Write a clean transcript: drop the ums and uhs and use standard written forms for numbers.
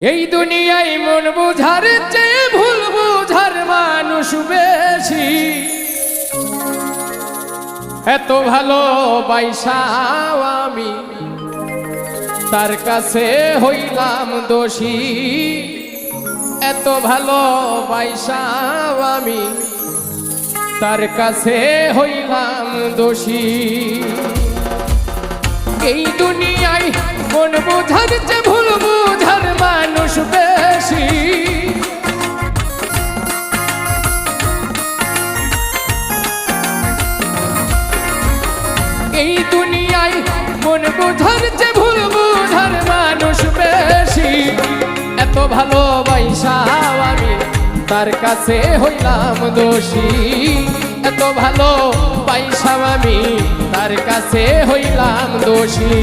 এই দুনিয়ায় মন বুঝার চেয়ে ভুল বুঝার মানুষ বেশি। এত ভালো বাইসাও আমি তার কাছে হইলাম দোষী। এত ভালো বাইসাও আমি তার কাছে হইলাম দোষী। এই দুনিয়ায় মন বুঝার চেয়ে ভুল বুঝার মানুষ বেশি। এই দুনিয়ায় মন বুঝার চেয়ে ভুল বুঝার মানুষ বেশি। এত ভালোবাসাও আমি তার কাছে হইলাম দোষী। এত ভালো বাইসাও আমি তার কাছে হইলাম দোষী।